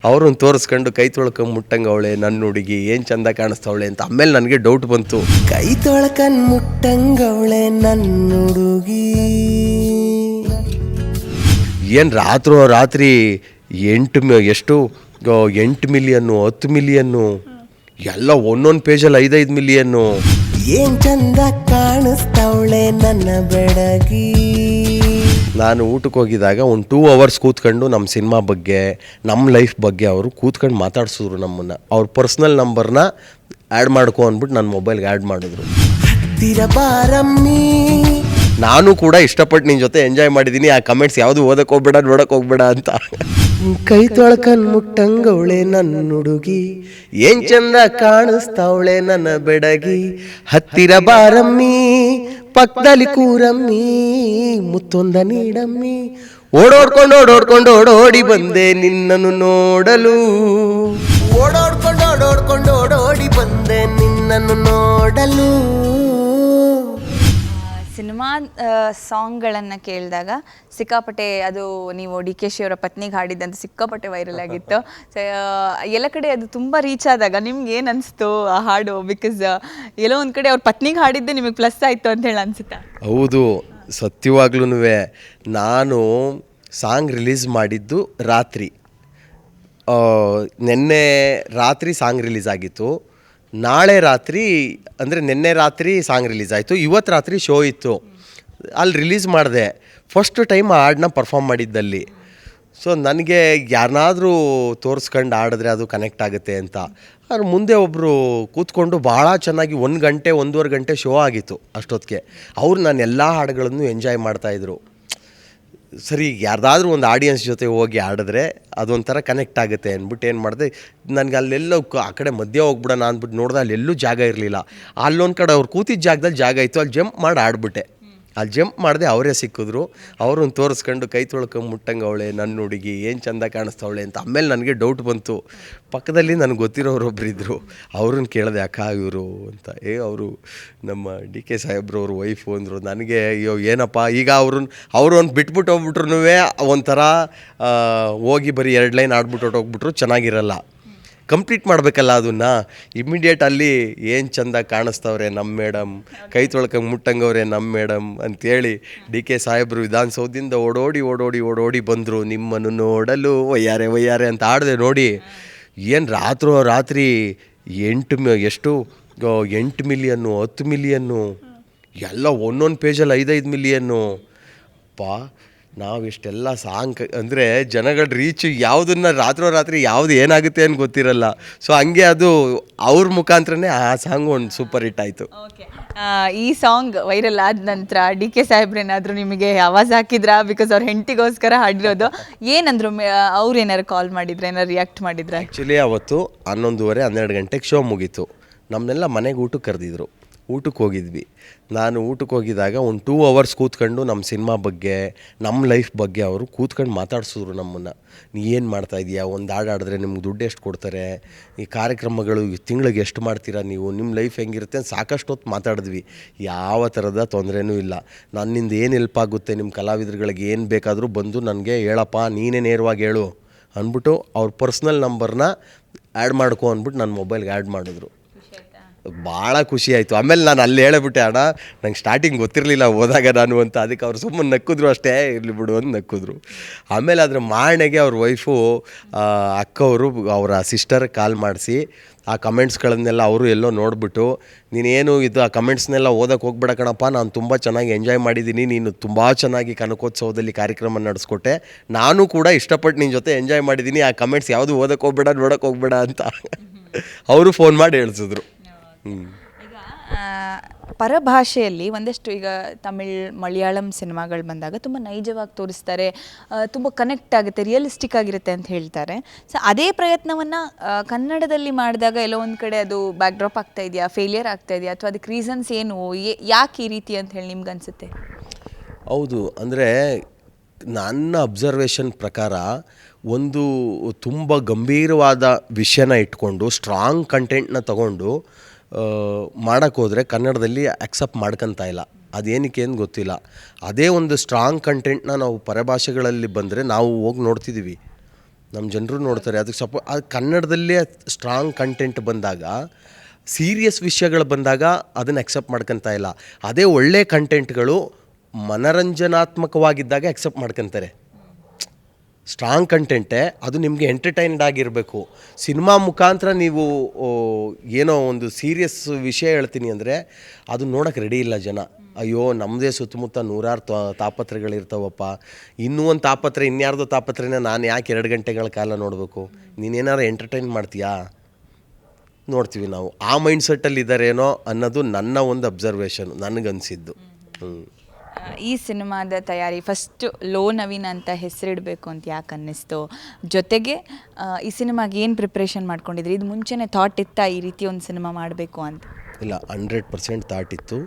ಅವ್ರನ್ನ ತೋರಿಸ್ಕೊಂಡು ಕೈ ತೊಳ್ಕೊಂಡ್ ಮುಟ್ಟಂಗವಳೆ ನನ್ನ ಹುಡುಗಿ ಏನು ಚಂದ ಕಾಣಿಸ್ತವಳೆ ಅಂತ. ಆಮೇಲೆ ನನಗೆ ಡೌಟ್ ಬಂತು, ಕೈ ತೊಳ್ಕಂಡ್ ಮುಟ್ಟಂಗವಳೆ ನನ್ನ ಹುಡುಗಿ. ಏನು ರಾತ್ರಿ 8 ಮಿಲಿಯನ್ನು 10 ಮಿಲಿಯನ್ನು ಎಲ್ಲ ಒಂದೊಂದು ಪೇಜಲ್ಲಿ 5 ಮಿಲಿಯನ್ನು. ಏನ್ ಚಂದ ಕಾಣಿಸ್ತವಳೆ ನನ್ನ ಬೆಡಗಿ. ನಾನು ಊಟಕ್ಕೆ ಹೋಗಿದಾಗ ಒಂದು 2 hours ಕೂತ್ಕೊಂಡು ನಮ್ಮ ಸಿನಿಮಾ ಬಗ್ಗೆ, ನಮ್ಮ ಲೈಫ್ ಬಗ್ಗೆ ಅವರು ಕೂತ್ಕೊಂಡು ಮಾತಾಡ್ಸಿದ್ರು ನಮ್ಮನ್ನು. ಅವ್ರ ಪರ್ಸ್ನಲ್ ನಂಬರ್ನ ಆ್ಯಡ್ ಮಾಡ್ಕೊ ಅಂದ್ಬಿಟ್ಟು ನನ್ನ ಮೊಬೈಲ್ಗೆ ಆ್ಯಡ್ ಮಾಡಿದ್ರು. ಹತ್ತಿರ ಬಾರಮ್ಮಿ. ನಾನು ಕೂಡ ಇಷ್ಟಪಟ್ಟು ನಿನ್ನ ಜೊತೆ ಎಂಜಾಯ್ ಮಾಡಿದ್ದೀನಿ. ಆ ಕಮೆಂಟ್ಸ್ ಯಾವುದು ಓದಕ್ಕೆ ಹೋಗ್ಬೇಡ, ನೋಡಕ್ಕೆ ಹೋಗ್ಬೇಡ ಅಂತ. ಕೈ ತೊಳ್ಕಂಡ್ ಮುಟ್ಟಂಗವಳೆ ನನ್ನ ಹುಡುಗಿ. ಏನ್ ಚಂದ ಕಾಣಿಸ್ತಾವಳೆ ನನ್ನ ಬೆಡಗಿ. ಹತ್ತಿರ ಬಾರಮ್ಮಿ, ಪಕ್ಕದಲ್ಲಿ ಕೂರಮ್ಮಿ, ಮುತ್ತೊಂದ ನೀಡಮ್ಮಿ. ಓಡೋಡ್ಕೊಂಡು ಓಡೋಡಿ ಬಂದೆ ನಿನ್ನನ್ನು ನೋಡಲು. ಓಡೋಡ್ಕೊಂಡು ಓಡೋಡಿ ಬಂದೆ ನಿನ್ನನ್ನು ನೋಡಲು. ಸಿನಿಮಾ ಸಾಂಗ್ಗಳನ್ನು ಕೇಳಿದಾಗ ಸಿಕ್ಕಾಪಟ್ಟೆ, ಅದು ನೀವು ಡಿ ಕೆ ಶಿ ಅವರ ಪತ್ನಿಗೆ ಹಾಡಿದ್ದಂತ ಸಿಕ್ಕಾಪಟ್ಟೆ ವೈರಲ್ ಆಗಿತ್ತು. ಎಲ್ಲ ಕಡೆ ಅದು ತುಂಬ ರೀಚ್ ಆದಾಗ ನಿಮ್ಗೆ ಏನು ಅನಿಸ್ತು ಆ ಹಾಡು? ಬಿಕಾಸ್ ಎಲ್ಲೋ ಒಂದು ಕಡೆ ಅವ್ರ ಪತ್ನಿಗೆ ಹಾಡಿದ್ದೆ ನಿಮಗೆ ಪ್ಲಸ್ ಆಯಿತು ಅಂತ ಹೇಳಿ ಅನಿಸುತ್ತಾ? ಹೌದು, ಸತ್ಯವಾಗ್ಲೂ ನಾನು ಸಾಂಗ್ ರಿಲೀಸ್ ಮಾಡಿದ್ದು ರಾತ್ರಿ. ನಿನ್ನೆ ರಾತ್ರಿ ಸಾಂಗ್ ರಿಲೀಸ್ ಆಗಿತ್ತು. ನಾಳೆ ರಾತ್ರಿ ಅಂದರೆ ನಿನ್ನೆ ರಾತ್ರಿ ಸಾಂಗ್ ರಿಲೀಸ್ ಆಯಿತು. ಇವತ್ತು ರಾತ್ರಿ ಶೋ ಇತ್ತು, ಅಲ್ಲಿ ರಿಲೀಸ್ ಮಾಡಿದೆ. ಫಸ್ಟ್ ಟೈಮ್ ಆ ಹಾಡನ್ನ ಪರ್ಫಾರ್ಮ್ ಮಾಡಿದ್ದಲ್ಲಿ. ಸೊ ನನಗೆ ಯಾರನ್ನಾದರೂ ತೋರಿಸ್ಕೊಂಡು ಆಡಿದ್ರೆ ಅದು ಕನೆಕ್ಟ್ ಆಗುತ್ತೆ ಅಂತ. ಅದ್ರ ಮುಂದೆ ಒಬ್ಬರು ಕೂತ್ಕೊಂಡು ಭಾಳ ಚೆನ್ನಾಗಿ 1 ಗಂಟೆ 1.5 ಗಂಟೆ ಶೋ ಆಗಿತ್ತು ಅಷ್ಟೊತ್ತಿಗೆ. ಅವ್ರು ನಾನು ಎಲ್ಲ ಹಾಡುಗಳನ್ನು ಎಂಜಾಯ್ ಮಾಡ್ತಾಯಿದ್ರು. ಸರಿ, ಯಾರ್ದಾದ್ರೂ ಒಂದು ಆಡಿಯನ್ಸ್ ಜೊತೆ ಹೋಗಿ ಆಡಿದ್ರೆ ಅದೊಂಥರ ಕನೆಕ್ಟ್ ಆಗುತ್ತೆ ಅಂದ್ಬಿಟ್ಟು ಏನು ಮಾಡಿದೆ, ನನಗೆ ಅಲ್ಲೆಲ್ಲೋ ಆ ಕಡೆ ಮಧ್ಯೆ ಹೋಗ್ಬಿಡೋಣ ಅಂದ್ಬಿಟ್ಟು ನೋಡಿದೆ. ಅಲ್ಲೆಲ್ಲೂ ಜಾಗ ಇರಲಿಲ್ಲ. ಅಲ್ಲೊಂದು ಕಡೆ ಅವ್ರು ಕೂತಿದ್ದ ಜಾಗದಲ್ಲಿ ಜಾಗ ಇತ್ತು, ಅಲ್ಲಿ ಜಂಪ್ ಮಾಡಿ ಆಡ್ಬಿಟ್ಟೆ. ಅಲ್ಲಿ ಜಂಪ್ ಮಾಡಿದೆ, ಅವರೇ ಸಿಕ್ಕಿದ್ರು. ಅವ್ರನ್ನ ತೋರಿಸ್ಕೊಂಡು ಕೈ ತೊಳ್ಕೊಂಡ್ ಮುಟ್ಟಂಗವಳೆ ನನ್ನ ಹುಡುಗಿ, ಏನು ಚಂದ ಕಾಣಿಸ್ತವಳೆ ಅಂತ. ಆಮೇಲೆ ನನಗೆ ಡೌಟ್ ಬಂತು. ಪಕ್ಕದಲ್ಲಿ ನನಗೆ ಗೊತ್ತಿರೋರೊಬ್ಬರಿದ್ದರು. ಅವ್ರನ್ನ ಕೇಳಿದೆ, ಅಕ್ಕ ಇವರು ಅಂತ. ಅವರು ನಮ್ಮ ಡಿ ಕೆ ಸಾಹೇಬ್ರವ್ರ ವೈಫು ಅಂದರು. ನನಗೆ ಅಯ್ಯೋ ಏನಪ್ಪ, ಈಗ ಅವ್ರನ್ನ ಬಿಟ್ಬಿಟ್ಟು ಹೋಗ್ಬಿಟ್ರು ಒಂಥರ ಹೋಗಿ ಬರೀ 2 ಲೈನ್ ಆಡ್ಬಿಟ್ಟು ಹೊಟ್ಟೋಗ್ಬಿಟ್ರು ಚೆನ್ನಾಗಿರಲ್ಲ. ಕಂಪ್ಲೀಟ್ ಮಾಡಬೇಕಲ್ಲ ಅದನ್ನು. ಇಮ್ಮಿಡಿಯೇಟ್ ಅಲ್ಲಿ ಏನು ಚಂದ ಕಾಣಿಸ್ತವ್ರೆ ನಮ್ಮ ಮೇಡಮ್, ಕೈ ತೊಳ್ಕೊಂಡ್ ಮುಟ್ಟಂಗವ್ರೆ ನಮ್ಮ ಮೇಡಮ್ ಅಂಥೇಳಿ ಡಿ ಕೆ ಸಾಹೇಬರು ವಿಧಾನಸೌಧದಿಂದ ಓಡೋಡಿ ಬಂದರು. ನಿಮ್ಮನ್ನು ನೋಡಲು ಒಯ್ಯಾರೆ ಅಂತ ಆಡಿದೆ ನೋಡಿ. ಏನು ರಾತ್ರಿ 8 ಮಿಲಿಯನ್ನು 10 ಮಿಲಿಯನ್ನು ಎಲ್ಲ ಒಂದೊಂದು ಪೇಜಲ್ಲಿ 5 ಮಿಲಿಯನ್ನು. ನಾವು ಇಷ್ಟೆಲ್ಲ ಸಾಂಗ್ ಅಂದರೆ ಜನಗಳ ರೀಚ್ ಯಾವುದನ್ನು ರಾತ್ರಿ ಯಾವುದು ಏನಾಗುತ್ತೆ ಅಂತ ಗೊತ್ತಿರಲ್ಲ. ಸೊ ಹಂಗೆ ಅದು ಅವ್ರ ಮುಖಾಂತರನೇ ಆ ಸಾಂಗು ಒಂದು ಸೂಪರ್ ಹಿಟ್ ಆಯಿತು. ಈ ಸಾಂಗ್ ವೈರಲ್ ಆದ ನಂತರ ಡಿ ಕೆ ಸಾಹೇಬ್ರೇನಾದರೂ ನಿಮಗೆ ಆವಾಜ್ ಹಾಕಿದ್ರಾ? ಬಿಕಾಸ್ ಅವ್ರ ಹೆಂಡತಿಗೋಸ್ಕರ ಹಾಡಿರೋದು. ಏನಂದ್ರು ಅವ್ರು ಏನಾರು ಕಾಲ್ ಮಾಡಿದ್ರೆ, ಏನಾರು ರಿಯಾಕ್ಟ್ ಮಾಡಿದ್ರೆ? ಆ್ಯಕ್ಚುಲಿ ಅವತ್ತು 11:30 ಗಂಟೆಗೆ ಶೋ ಮುಗೀತು. ನಮ್ಮನ್ನೆಲ್ಲ ಮನೆಗೆ ಊಟಕ್ಕೆ ಕರೆದಿದ್ರು. ಊಟಕ್ಕೆ ಹೋಗಿದ್ವಿ. ನಾನು ಊಟಕ್ಕೆ ಹೋಗಿದಾಗ ಒಂದು 2 hours ಕೂತ್ಕೊಂಡು ನಮ್ಮ ಸಿನಿಮಾ ಬಗ್ಗೆ, ನಮ್ಮ ಲೈಫ್ ಬಗ್ಗೆ ಅವರು ಕೂತ್ಕೊಂಡು ಮಾತಾಡ್ಸಿದ್ರು ನಮ್ಮನ್ನು. ನೀ ಏನು ಮಾಡ್ತಾಯಿದ್ದೀಯಾ, ಒಂದು ಹಾಡು ಆಡಿದ್ರೆ ನಿಮ್ಗೆ ದುಡ್ಡು ಎಷ್ಟು ಕೊಡ್ತಾರೆ, ಈ ಕಾರ್ಯಕ್ರಮಗಳು ತಿಂಗಳಿಗೆ ಎಷ್ಟು ಮಾಡ್ತೀರಾ ನೀವು, ನಿಮ್ಮ ಲೈಫ್ ಹೆಂಗಿರುತ್ತೆ ಅಂತ ಸಾಕಷ್ಟು ಹೊತ್ತು ಮಾತಾಡಿದ್ವಿ. ಯಾವ ಥರದ ತೊಂದರೆನೂ ಇಲ್ಲ. ನನ್ನಿಂದ ಏನು ಹೆಲ್ಪ್ ಆಗುತ್ತೆ, ನಿಮ್ಮ ಕಲಾವಿದರುಗಳಿಗೆ ಏನು ಬೇಕಾದರೂ ಬಂದು ನನಗೆ ಹೇಳಪ್ಪ, ನೀನೇ ನೇರವಾಗಿ ಹೇಳು ಅಂದ್ಬಿಟ್ಟು ಅವ್ರ ಪರ್ಸ್ನಲ್ ನಂಬರ್ನ ಆ್ಯಡ್ ಮಾಡ್ಕೊ ಅಂದ್ಬಿಟ್ಟು ನನ್ನ ಮೊಬೈಲ್ಗೆ ಆ್ಯಡ್ ಮಾಡಿದ್ರು. ಭಾಳ ಖುಷಿ ಆಯಿತು. ಆಮೇಲೆ ನಾನು ಅಲ್ಲಿ ಹೇಳಿಬಿಟ್ಟೆ, ಅಣ್ಣ ನಂಗೆ ಸ್ಟಾರ್ಟಿಂಗ್ ಗೊತ್ತಿರಲಿಲ್ಲ ಹೋದಾಗ ನಾನು ಅಂತ. ಅದಕ್ಕೆ ಅವ್ರು ಸುಮ್ಮನೆ ನಕ್ಕಿದ್ರು, ಅಷ್ಟೇ ಇರಲಿ ಬಿಡು ಅಂತ ನಕ್ಕಿದ್ರು. ಆಮೇಲೆ ಅದ್ರ ಮಾರಣೆಗೆ ಅವ್ರ ವೈಫು ಅಕ್ಕವರು ಅವರ ಸಿಸ್ಟರ್ಗೆ ಕಾಲ್ ಮಾಡಿಸಿ ಆ ಕಮೆಂಟ್ಸ್ಗಳನ್ನೆಲ್ಲ ಅವರು ಎಲ್ಲೋ ನೋಡಿಬಿಟ್ಟು, ನೀನೇನು ಇದು ಆ ಕಮೆಂಟ್ಸ್ನೆಲ್ಲ ಓದಕ್ಕೆ ಹೋಗ್ಬೇಡ ಕಣಪ್ಪ, ನಾನು ತುಂಬ ಚೆನ್ನಾಗಿ ಎಂಜಾಯ್ ಮಾಡಿದ್ದೀನಿ, ನೀನು ತುಂಬ ಚೆನ್ನಾಗಿ ಕನಕೋತ್ಸವದಲ್ಲಿ ಕಾರ್ಯಕ್ರಮ ನಡೆಸ್ಕೊಟ್ಟೆ, ನಾನು ಕೂಡ ಇಷ್ಟಪಟ್ಟು ನಿನ್ನ ಜೊತೆ ಎಂಜಾಯ್ ಮಾಡಿದ್ದೀನಿ, ಆ ಕಮೆಂಟ್ಸ್ ಯಾವುದು ಓದಕ್ಕೆ ಹೋಗ್ಬೇಡ, ನೋಡೋಕ್ಕೆ ಹೋಗ್ಬೇಡ ಅಂತ ಅವರು ಫೋನ್ ಮಾಡಿ ಹೇಳಿಸಿದ್ರು. ಈಗ ಪರಭಾಷೆಯಲ್ಲಿ ಒಂದಷ್ಟು, ಈಗ ತಮಿಳ್ ಮಲಯಾಳಂ ಸಿನಿಮಾಗಳು ಬಂದಾಗ ತುಂಬ ನೈಜವಾಗಿ ತೋರಿಸ್ತಾರೆ, ತುಂಬ ಕನೆಕ್ಟ್ ಆಗುತ್ತೆ, ರಿಯಲಿಸ್ಟಿಕ್ ಆಗಿರುತ್ತೆ ಅಂತ ಹೇಳ್ತಾರೆ. ಸೊ ಅದೇ ಪ್ರಯತ್ನವನ್ನು ಕನ್ನಡದಲ್ಲಿ ಮಾಡಿದಾಗ ಎಲ್ಲೋ ಒಂದು ಕಡೆ ಅದು ಬ್ಯಾಕ್ಡ್ರಾಪ್ ಆಗ್ತಾ ಇದೆಯಾ, ಫೇಲಿಯರ್ ಆಗ್ತಾ ಇದೆಯಾ, ಅಥವಾ ಅದಕ್ಕೆ ರೀಸನ್ಸ್ ಏನು, ಯಾಕೆ ಈ ರೀತಿ ಅಂತ ಹೇಳಿ ನಿಮ್ಗೆ ಅನಿಸುತ್ತೆ? ಹೌದು, ಅಂದರೆ ನನ್ನ ಅಬ್ಸರ್ವೇಷನ್ ಪ್ರಕಾರ ಒಂದು ತುಂಬ ಗಂಭೀರವಾದ ವಿಷಯನ ಇಟ್ಕೊಂಡು ಸ್ಟ್ರಾಂಗ್ ಕಂಟೆಂಟ್ನ ತಗೊಂಡು ಮಾಡೋಕ್ಕೋದ್ರೆ ಕನ್ನಡದಲ್ಲಿ ಆಕ್ಸೆಪ್ಟ್ ಮಾಡ್ಕೊತಾ ಇಲ್ಲ. ಅದೇನಕ್ಕೆ ಏನು ಗೊತ್ತಿಲ್ಲ. ಅದೇ ಒಂದು ಸ್ಟ್ರಾಂಗ್ ಕಂಟೆಂಟ್ನ ನಾವು ಪರಭಾಷೆಗಳಲ್ಲಿ ಬಂದರೆ ನಾವು ಹೋಗಿ ನೋಡ್ತಿದ್ದೀವಿ. ನಮ್ಮ ಜನರು ನೋಡ್ತಾರೆ. ಅದಕ್ಕೆ ಅದು ಕನ್ನಡದಲ್ಲೇ ಸ್ಟ್ರಾಂಗ್ ಕಂಟೆಂಟ್ ಬಂದಾಗ, ಸೀರಿಯಸ್ ವಿಷಯಗಳು ಬಂದಾಗ ಅದನ್ನು ಅಕ್ಸೆಪ್ಟ್ ಮಾಡ್ಕೊತಾ ಇಲ್ಲ. ಅದೇ ಒಳ್ಳೆ ಕಂಟೆಂಟ್ಗಳು ಮನರಂಜನಾತ್ಮಕವಾಗಿದ್ದಾಗ ಅಕ್ಸೆಪ್ಟ್ ಮಾಡ್ಕೊತಾರೆ. ಸ್ಟ್ರಾಂಗ್ ಕಂಟೆಂಟೇ ಅದು ನಿಮಗೆ ಎಂಟರ್ಟೈನ್ಡ್ ಆಗಿರಬೇಕು. ಸಿನಿಮಾ ಮುಖಾಂತರ ನೀವು ಏನೋ ಒಂದು ಸೀರಿಯಸ್ ವಿಷಯ ಹೇಳ್ತೀನಿ ಅಂದರೆ ಅದು ನೋಡೋಕ್ಕೆ ರೆಡಿ ಇಲ್ಲ ಜನ. ಅಯ್ಯೋ ನಮ್ಮದೇ ಸುತ್ತಮುತ್ತ ನೂರಾರು ತಾಪತ್ರೆಗಳಿರ್ತಾವಪ್ಪ, ಇನ್ನೂ ಒಂದು ತಾಪತ್ರೆ ಇನ್ಯಾರ್ದೋ ತಾಪತ್ರೆನ ನಾನು ಯಾಕೆ 2 ಗಂಟೆಗಳ ಕಾಲ ನೋಡಬೇಕು? ನೀನೇನಾರು ಎಂಟರ್ಟೈನ್ ಮಾಡ್ತೀಯಾ? ನೋಡ್ತೀವಿ ನಾವು. ಆ ಮೈಂಡ್ ಸೆಟ್ಟಲ್ಲಿ ಇದ್ದಾರೇನೋ ಅನ್ನೋದು ನನ್ನ ಒಂದು ಅಬ್ಸರ್ವೇಷನ್, ನನಗನ್ಸಿದ್ದು. ಈ ಸಿನಿಮಾದ ತಯಾರಿ ಫಸ್ಟ್ ಲೋ ನವೀನ್ ಅಂತ ಹೆಸರಿಡಬೇಕು ಅಂತ ಯಾಕೆ ಅನ್ನಿಸ್ತು? ಜೊತೆಗೆ ಈ ಸಿನಿಮಾಗೆ ಏನು ಪ್ರಿಪ್ರೇಷನ್ ಮಾಡ್ಕೊಂಡಿದ್ರಿ? ಇದು ಮುಂಚೆನೇ ಥಾಟ್ ಇತ್ತಾ ಈ ರೀತಿ ಒಂದು ಸಿನಿಮಾ ಮಾಡಬೇಕು ಅಂತ? ಇಲ್ಲ, 100% ಥಾಟ್ ಇತ್ತು.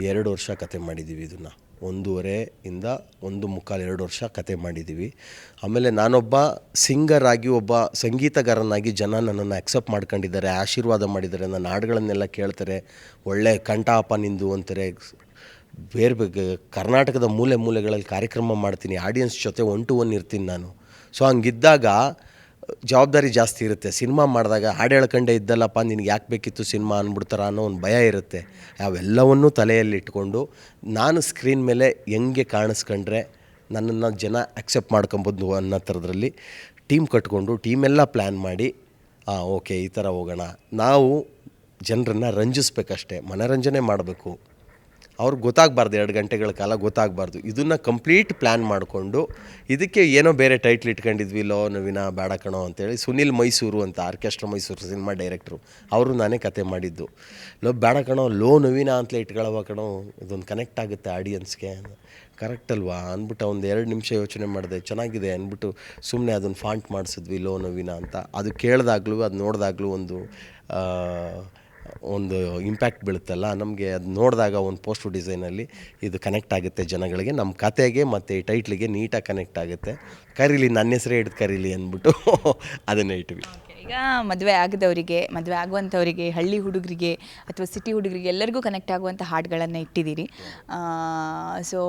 2 ವರ್ಷ ಕತೆ ಮಾಡಿದ್ದೀವಿ ಇದನ್ನು. 1.5 1.25 ವರ್ಷ ಕತೆ ಮಾಡಿದ್ದೀವಿ. ಆಮೇಲೆ ನಾನೊಬ್ಬ ಸಿಂಗರ್ ಆಗಿ, ಒಬ್ಬ ಸಂಗೀತಗಾರನಾಗಿ ಜನ ನನ್ನನ್ನು ಅಕ್ಸೆಪ್ಟ್ ಮಾಡ್ಕೊಂಡಿದ್ದಾರೆ, ಆಶೀರ್ವಾದ ಮಾಡಿದ್ದಾರೆ, ನನ್ನ ಹಾಡುಗಳನ್ನೆಲ್ಲ ಕೇಳ್ತಾರೆ, ಒಳ್ಳೆ ಕಂಠಾಪ ನಿಂದು ಅಂತಾರೆ. ಬೇರೆ ಕರ್ನಾಟಕದ ಮೂಲೆಗಳಲ್ಲಿ ಕಾರ್ಯಕ್ರಮ ಮಾಡ್ತೀನಿ, ಆಡಿಯನ್ಸ್ ಜೊತೆ 1 to 1 ಇರ್ತೀನಿ ನಾನು. ಸೊ ಹಂಗಿದ್ದಾಗ ಜವಾಬ್ದಾರಿ ಜಾಸ್ತಿ ಇರುತ್ತೆ. ಸಿನಿಮಾ ಮಾಡಿದಾಗ ಹಾಡು ಹೇಳ್ಕೊಂಡೇ ಇದ್ದಲ್ಲಪ್ಪ ನಿನಗೆ ಯಾಕೆ ಬೇಕಿತ್ತು ಸಿನಿಮಾ ಅಂದ್ಬಿಡ್ತಾರ ಅನ್ನೋ ಒಂದು ಭಯ ಇರುತ್ತೆ. ಅವೆಲ್ಲವನ್ನೂ ತಲೆಯಲ್ಲಿ ಇಟ್ಕೊಂಡು ನಾನು ಸ್ಕ್ರೀನ್ ಮೇಲೆ ಹೆಂಗೆ ಕಾಣಿಸ್ಕೊಂಡ್ರೆ ನನ್ನನ್ನು ಜನ ಅಕ್ಸೆಪ್ಟ್ ಮಾಡ್ಕೊಬೋದು ಅನ್ನೋ ಥರದ್ರಲ್ಲಿ ಟೀಮ್ ಕಟ್ಕೊಂಡು ಟೀಮೆಲ್ಲ ಪ್ಲ್ಯಾನ್ ಮಾಡಿ ಓಕೆ ಈ ಥರ ಹೋಗೋಣ. ನಾವು ಜನರನ್ನು ರಂಜಿಸ್ಬೇಕಷ್ಟೇ, ಮನೋರಂಜನೆ ಮಾಡಬೇಕು. ಅವ್ರಿಗೆ ಗೊತ್ತಾಗಬಾರ್ದು, 2 ಗಂಟೆಗಳ ಕಾಲ ಗೊತ್ತಾಗಬಾರ್ದು. ಇದನ್ನು ಕಂಪ್ಲೀಟ್ ಪ್ಲ್ಯಾನ್ ಮಾಡಿಕೊಂಡು ಇದಕ್ಕೆ ಏನೋ ಬೇರೆ ಟೈಟ್ಲ್ ಇಟ್ಕೊಂಡಿದ್ವಿ, ಲೋ ನವೀನ ಬೇಡ ಕಣೋ ಅಂತೇಳಿ. ಸುನಿಲ್ ಮೈಸೂರು ಅಂತ ಆರ್ಕೆಸ್ಟ್ರಾ ಮೈಸೂರು ಸಿನಿಮಾ ಡೈರೆಕ್ಟ್ರು, ಅವರು ನಾನೇ ಕತೆ ಮಾಡಿದ್ದು. ಬೇಡ ಕಣೋ, ಲೋ ನವೀನ ಅಂತಲೇ ಇಟ್ಕೊಳ್ಳೋ ಕಣೋ, ಇದೊಂದು ಕನೆಕ್ಟ್ ಆಗುತ್ತೆ ಆಡಿಯನ್ಸ್ಗೆ, ಕರೆಕ್ಟ್ ಅಲ್ವಾ ಅಂದ್ಬಿಟ್ಟು ಒಂದು 2 ನಿಮಿಷ ಯೋಚನೆ ಮಾಡಿದೆ, ಚೆನ್ನಾಗಿದೆ ಅಂದ್ಬಿಟ್ಟು ಸುಮ್ಮನೆ ಅದನ್ನು ಫಾಂಟ್ ಮಾಡಿಸಿದ್ವಿ ಲೋ ನವೀನ ಅಂತ. ಅದು ಕೇಳಿದಾಗಲೂ ಅದು ನೋಡಿದಾಗಲೂ ಒಂದು ಇಂಪ್ಯಾಕ್ಟ್ ಬೀಳುತ್ತಲ್ಲ ನಮಗೆ. ಅದು ನೋಡಿದಾಗ ಒಂದು ಪೋಸ್ಟರ್ ಡಿಸೈನಲ್ಲಿ ಇದು ಕನೆಕ್ಟ್ ಆಗುತ್ತೆ ಜನಗಳಿಗೆ, ನಮ್ಮ ಕತೆಗೆ ಮತ್ತು ಈ ಟೈಟ್ಲಿಗೆ ನೀಟಾಗಿ ಕನೆಕ್ಟ್ ಆಗುತ್ತೆ. ಕರೀಲಿ, ನನ್ನ ಹೆಸರೇ ಹಿಡಿದು ಕರೀಲಿ ಅಂದ್ಬಿಟ್ಟು ಅದನ್ನೇ ಇಟ್ವಿ. ಈಗ ಮದುವೆ ಆಗದವರಿಗೆ, ಮದುವೆ ಆಗುವಂಥವರಿಗೆ, ಹಳ್ಳಿ ಹುಡುಗರಿಗೆ ಅಥವಾ ಸಿಟಿ ಹುಡುಗರಿಗೆ ಎಲ್ಲರಿಗೂ ಕನೆಕ್ಟ್ ಆಗುವಂಥ ಹಾಡುಗಳನ್ನು ಇಟ್ಟಿದ್ದೀರಿ. ಸೊ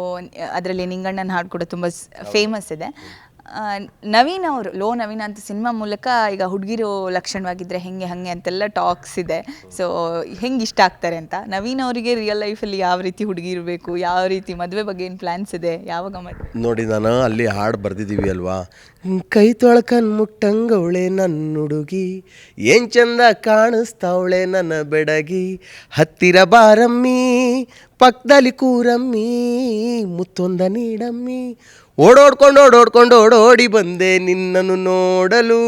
ಅದರಲ್ಲಿ ನಿಂಗಣ್ಣನ ಹಾಡು ಕೂಡ ತುಂಬ ಫೇಮಸ್ ಇದೆ. ನವೀನ್ ಅವರು ಲೋ ನವೀನ ಅಂತ ಸಿನಿಮಾ ಮೂಲಕ ಈಗ ಹುಡುಗಿರು ಲಕ್ಷಣವಾಗಿದ್ದರೆ ಹೆಂಗೆ ಹಾಗೆ ಅಂತೆಲ್ಲ ಟಾಕ್ಸ್ ಇದೆ. ಸೊ ಹೆಂಗೆ ಇಷ್ಟ ಆಗ್ತಾರೆ ಅಂತ ನವೀನ್ ಅವರಿಗೆ ರಿಯಲ್ ಲೈಫಲ್ಲಿ ಯಾವ ರೀತಿ ಹುಡುಗಿ ಇರಬೇಕು, ಯಾವ ರೀತಿ ಮದುವೆ ಬಗ್ಗೆ ಏನು ಪ್ಲ್ಯಾನ್ಸ್ ಇದೆ, ಯಾವಾಗ ನೋಡಿ, ನಾನು ಅಲ್ಲಿ ಹಾಡು ಬರೆದಿದ್ದೀವಿ ಅಲ್ವಾ, ಕೈ ತೊಳ್ಕನ್ ಮುಟ್ಟಂಗವಳೆ ನನ್ನ ಹುಡುಗಿ, ಏನ್ ಚಂದ ಕಾಣಿಸ್ತಾವಳೆ ನನ್ನ ಬೆಡಗಿ, ಹತ್ತಿರ ಬಾರಮ್ಮಿ ಪಕ್ಕದಲ್ಲಿ ಕೂರಮ್ಮಿ, ಮುತ್ತೊಂದ ನೀಡಮ್ಮಿ, ಓಡೋಡಿ ಬಂದೆ ನಿನ್ನನ್ನು ನೋಡಲು.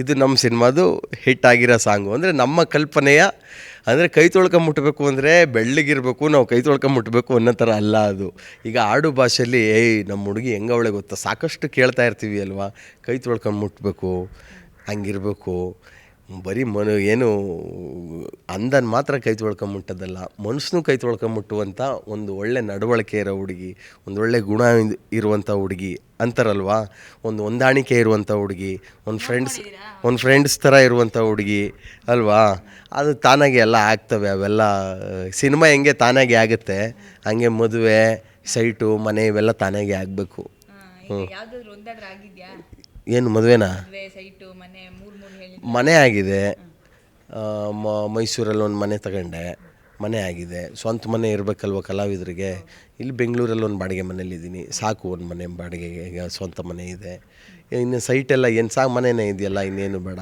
ಇದು ನಮ್ಮ ಸಿನಿಮಾದು ಹಿಟ್ ಆಗಿರೋ ಸಾಂಗು. ಅಂದರೆ ನಮ್ಮ ಕಲ್ಪನೆಯ, ಅಂದರೆ ಕೈ ತೊಳ್ಕೊಂಬಿಟ್ಬೇಕು ಅಂದರೆ ಬೆಳ್ಳಗಿರಬೇಕು, ನಾವು ಕೈ ತೊಳ್ಕೊಂಬಿಟ್ಬೇಕು ಅನ್ನೋ ಥರ ಅಲ್ಲ ಅದು. ಈಗ ಆಡು ಭಾಷೆಯಲ್ಲಿ ನಮ್ಮ ಹುಡುಗಿ ಹೆಂಗವಳೆ ಗೊತ್ತಾ, ಸಾಕಷ್ಟು ಕೇಳ್ತಾ ಇರ್ತೀವಿ ಅಲ್ವಾ, ಕೈ ತೊಳ್ಕೊಂಬಿಟ್ಬೇಕು, ಹಂಗಿರಬೇಕು. ಬರೀ ಏನು ಅಂದನ್ ಮಾತ್ರ ಕೈ ತೊಳ್ಕೊಂಬಿಟ್ಟದಲ್ಲ, ಮನುಷ್ಯನೂ ಕೈ ತೊಳ್ಕೊಂಬಿಟ್ಟುವಂಥ ಒಂದು ಒಳ್ಳೆ ನಡವಳಿಕೆ ಇರೋ ಹುಡುಗಿ, ಒಂದು ಒಳ್ಳೆ ಗುಣ ಇರುವಂಥ ಹುಡುಗಿ ಅಂತಾರಲ್ವಾ, ಒಂದು ಹೊಂದಾಣಿಕೆ ಇರುವಂಥ ಹುಡುಗಿ, ಒಂದು ಫ್ರೆಂಡ್ಸ್ ಥರ ಇರುವಂಥ ಹುಡುಗಿ ಅಲ್ವಾ, ಅದು ತಾನಾಗೆ ಎಲ್ಲ ಆಗ್ತವೆ. ಅವೆಲ್ಲ ಸಿನಿಮಾ ಹೆಂಗೆ ತಾನಾಗೆ ಆಗುತ್ತೆ, ಹಂಗೆ ಮದುವೆ, ಸೈಟು, ಮನೆ ಇವೆಲ್ಲ ತಾನಾಗೆ ಆಗಬೇಕು. ಏನು ಮದುವೆನಾ? ಮನೆ ಆಗಿದೆ. ಮೈಸೂರಲ್ಲಿ ಒಂದು ಮನೆ ತಗೊಂಡೆ, ಮನೆ ಆಗಿದೆ. ಸ್ವಂತ ಮನೆ ಇರಬೇಕಲ್ವ ಕಲಾವಿದರಿಗೆ. ಇಲ್ಲಿ ಬೆಂಗಳೂರಲ್ಲಿ ಒಂದು ಬಾಡಿಗೆ ಮನೇಲಿದ್ದೀನಿ, ಸಾಕು ಒಂದು ಮನೆ ಬಾಡಿಗೆಗೆ. ಈಗ ಸ್ವಂತ ಮನೆ ಇದೆ, ಇನ್ನು ಸೈಟೆಲ್ಲ ಏನು ಮನೆಯೇ ಇದೆಯಲ್ಲ, ಇನ್ನೇನು ಬೇಡ.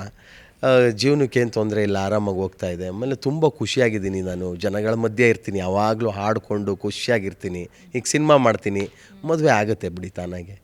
ಜೀವನಕ್ಕೆ ಏನು ತೊಂದರೆ ಇಲ್ಲ, ಆರಾಮಾಗಿ ಹೋಗ್ತಾ ಇದೆ. ಆಮೇಲೆ ತುಂಬ ಖುಷಿಯಾಗಿದ್ದೀನಿ. ನಾನು ಜನಗಳ ಮಧ್ಯೆ ಇರ್ತೀನಿ, ಯಾವಾಗಲೂ ಹಾಡಿಕೊಂಡು ಖುಷಿಯಾಗಿರ್ತೀನಿ. ಈಗ ಸಿನಿಮಾ ಮಾಡ್ತೀನಿ, ಮದುವೆ ಆಗುತ್ತೆ ಬಿಡಿ ತಾನಾಗೆ.